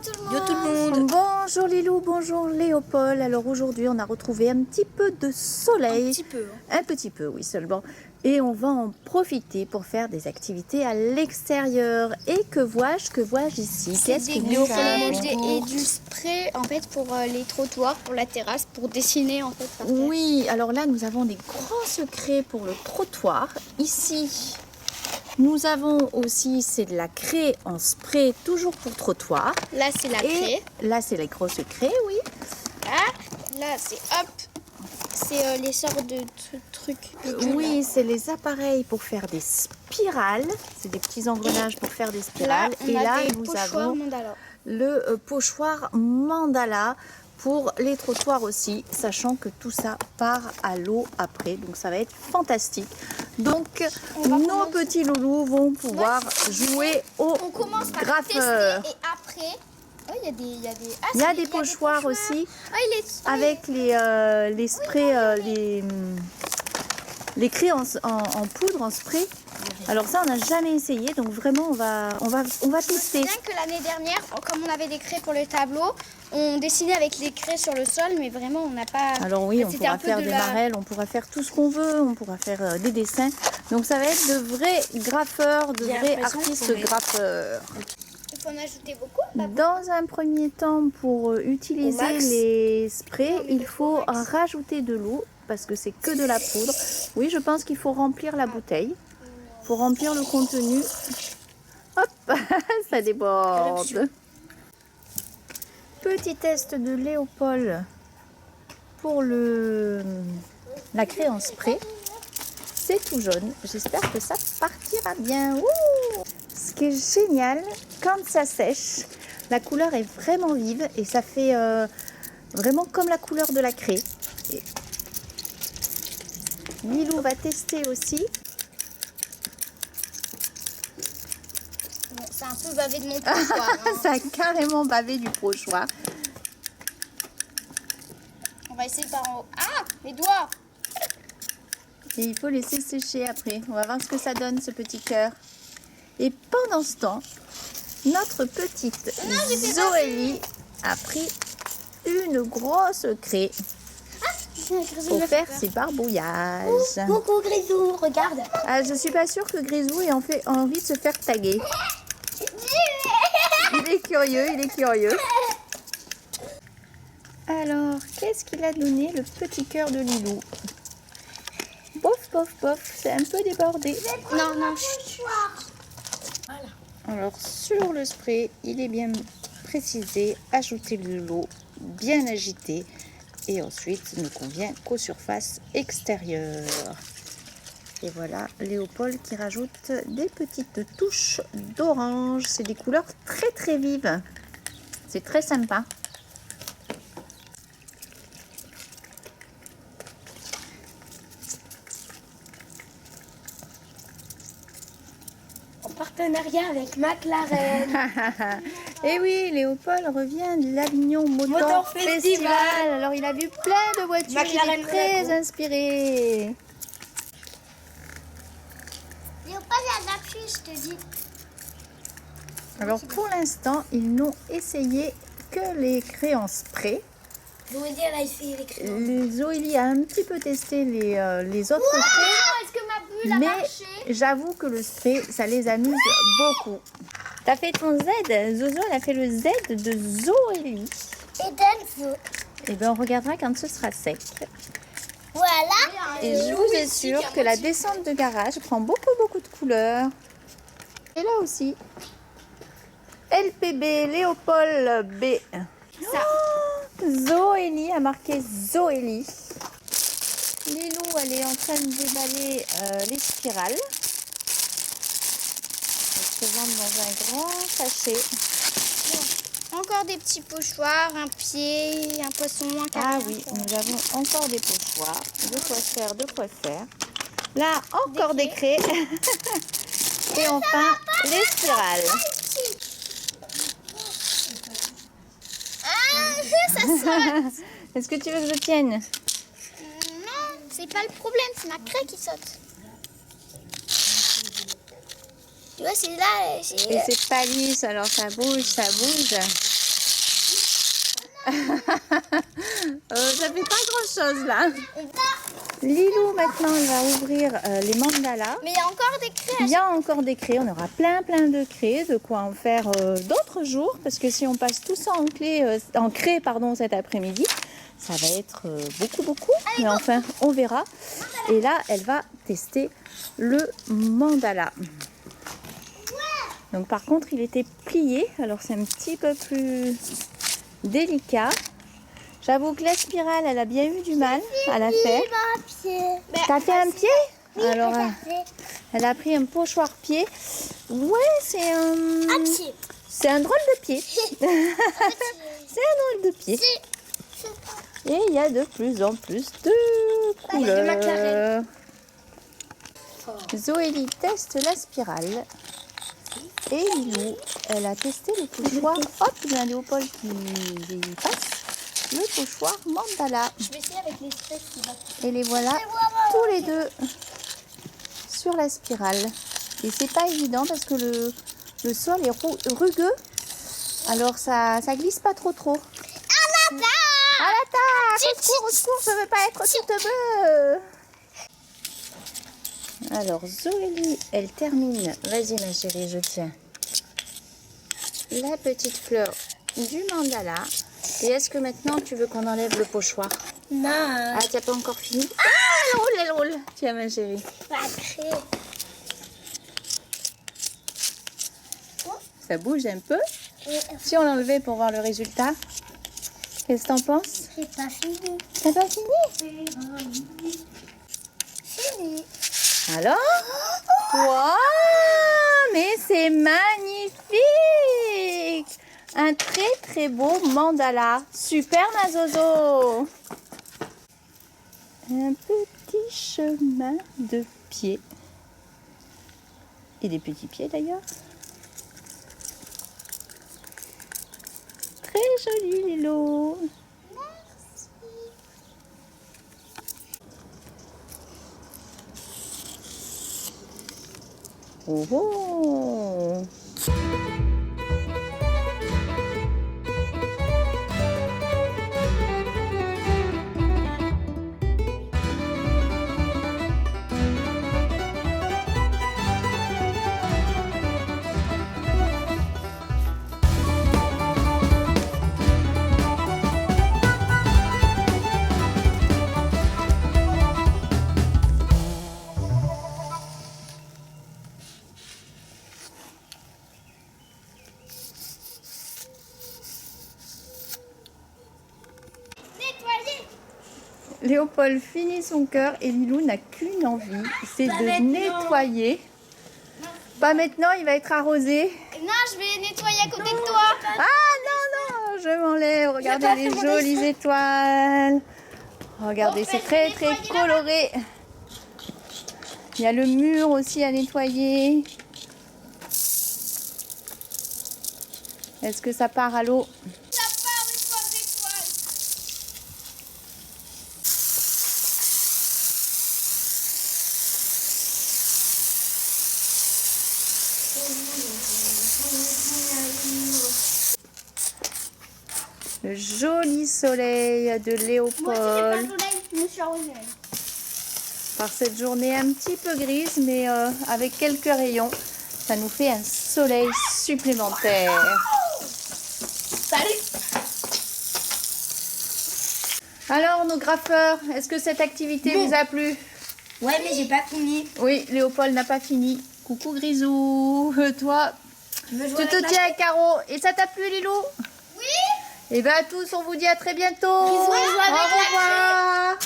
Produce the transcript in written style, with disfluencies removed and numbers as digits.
Yo tout le monde. Bonjour Lilou, bonjour Léopold. Alors aujourd'hui on a retrouvé un petit peu de soleil. Un petit peu. Un petit peu, oui seulement. Et on va en profiter pour faire des activités à l'extérieur. Et que vois-je ici? Qu'est-ce que nous avons? Et du spray en fait pour les trottoirs, pour la terrasse, pour dessiner en fait. Par terre. Oui, alors là nous avons des grands secrets pour le trottoir. Ici, nous avons aussi, c'est de la craie en spray, toujours pour trottoir. Là c'est la craie. Là c'est les gros secrets, oui. Là c'est hop. C'est les sortes de trucs. Oui, c'est les appareils pour faire des spirales. C'est des petits engrenages pour faire des spirales. Là, on a des nous pochoirs avons mandala. le pochoir mandala pour les trottoirs aussi, sachant que tout ça part à l'eau après. Donc ça va être fantastique. Donc nos petits loulous vont pouvoir jouer au On commence par graffeur. tester et après... Oh, Il y a des pochoirs aussi avec les sprays, les craies en poudre, en spray. Alors ça, on n'a jamais essayé, donc vraiment, on va tester. Bien que l'année dernière, comme on avait des craies pour le tableau, on dessinait avec les craies sur le sol, mais vraiment, on n'a pas... Alors oui, on pourra faire des marelles, on pourra faire tout ce qu'on veut, on pourra faire des dessins. Donc ça va être de vrais graffeurs, de vrais artistes graffeurs. Il faut en ajouter beaucoup. Dans un premier temps, pour utiliser les sprays, il faut rajouter de l'eau parce que c'est que de la poudre. Oui, je pense qu'il faut remplir la bouteille. Il faut remplir le contenu. Hop, ça déborde. Petit test de Léopold pour la craie en spray. C'est tout jaune. J'espère que ça partira bien. Ouh! Ce qui est génial, quand ça sèche, la couleur est vraiment vive et ça fait vraiment comme la couleur de la craie. Et Lilou va tester aussi. Bon, c'est un peu bavé de mon pochoir. Hein. Ça a carrément bavé du pochoir. On va essayer par en haut. Ah, mes doigts! Et il faut laisser sécher après. On va voir ce que ça donne, ce petit cœur. Et pendant ce temps, notre petite Zoélie a pris une grosse craie pour faire ses barbouillages. Coucou Grisou, regarde. Ah, je suis pas sûre que Grisou ait envie de se faire taguer. Il est curieux, il est curieux. Alors, qu'est-ce qu'il a donné, le petit cœur de Lilou? Bof, bof, bof, c'est un peu débordé. Non, non. Alors, sur le spray, il est bien précisé, ajouter de l'eau, bien agité, et ensuite ne convient qu'aux surfaces extérieures. Et voilà, Léopold qui rajoute des petites touches d'orange. C'est des couleurs très très vives. C'est très sympa. En partenariat avec McLaren. Et oui, Léopold revient de l'Avignon Motor Festival. Alors il a vu plein de voitures, McLaren il est très inspiré. Léopold a l'appui, je te dis. Alors pour l'instant, ils n'ont essayé que les craies en spray. Zoélie, elle a essayé les crayons. Zoélie a un petit peu testé les autres craies. Est-ce que ma bulle a Mais marché? j'avoue que le spray, ça les amuse beaucoup. T'as fait ton Z, Zozo, elle a fait le Z de Zoélie. Et d'Elzo. Et bien on regardera quand ce sera sec. Voilà. Et je vous assure que la descente de garage prend beaucoup de couleurs. Et là aussi. LPB, Léopold B. Ça. Zoélie a marqué Zoélie. Lilou, elle est en train de déballer les spirales. Elles se vendent dans un grand sachet. Encore des petits pochoirs, un pied, un poisson, un Ah canard. oui, nous avons encore des pochoirs. De quoi faire. Là, encore des craies. Et enfin, les spirales. Ah, ça saute. Est-ce que tu veux que je tienne? Non, c'est pas le problème, c'est ma craie qui saute. Tu vois, c'est là. Et c'est pas lisse, alors ça bouge. Ça fait pas grand chose là. Lilou maintenant elle va ouvrir les mandalas. Mais il y a encore des craies. Il y a encore des craies, on aura plein de craies, de quoi en faire d'autres jours. Parce que si on passe tout ça en craie cet après-midi, ça va être beaucoup. Mais enfin, on verra. Et là, elle va tester le mandala. Donc par contre, il était plié. Alors c'est un petit peu plus délicat. J'avoue que la spirale, elle a bien eu du mal à la faire. T'as fait un pied? Alors, elle a pris un pochoir pied. Ouais, c'est un... C'est un drôle de pied. C'est un drôle de pied. Et il y a de plus en plus de couleurs. Zoélie teste la spirale. Et Lilou, elle a testé le pochoir. Hop, il y a un Léopold qui passe. Le pochoir mandala. Je vais essayer avec les spray qui va. Et les voilà tous les deux sur la spirale. Et c'est pas évident parce que le sol est rugueux. Alors ça glisse pas trop. À l'attaque! Au secours, je veux pas être toute bleue. Alors Zoélie, elle termine. Vas-y ma chérie, je tiens. La petite fleur du mandala. Et est-ce que maintenant tu veux qu'on enlève le pochoir? Non. Ah, tu n'as pas encore fini? Ah, elle roule. Tiens ma chérie. Ça bouge un peu. Si on l'enlevait pour voir le résultat, qu'est-ce que t'en penses? C'est pas fini. T'as pas fini? Fini. Alors? Wow, mais c'est magnifique! Un très beau mandala. Super ma Zozo! Un petit chemin de pieds. Et des petits pieds d'ailleurs. Très joli Lilo. Oh oh. Léopold finit son cœur et Lilou n'a qu'une envie, c'est de nettoyer. Pas maintenant, il va être arrosé. Non, je vais nettoyer à côté de toi. Ah non, je m'enlève. Regardez les jolies étoiles. Regardez, c'est très coloré. Il y a le mur aussi à nettoyer. Est-ce que ça part à l'eau? Ça part des étoiles. Le joli soleil de Léopold. Moi aussi, j'ai pas le soleil, je me suis arrosée. Par cette journée un petit peu grise, mais avec quelques rayons, ça nous fait un soleil supplémentaire. Salut! Alors, nos graffeurs, est-ce que cette activité vous a plu? Ouais, mais j'ai pas fini. Oui, Léopold n'a pas fini. Coucou Grisou, toi, Je veux tu jouer te avec tiens à carreau. Et ça t'a plu, Lilou? Oui! Et bien à tous, on vous dit à très bientôt. Bisous, Au avec la revoir.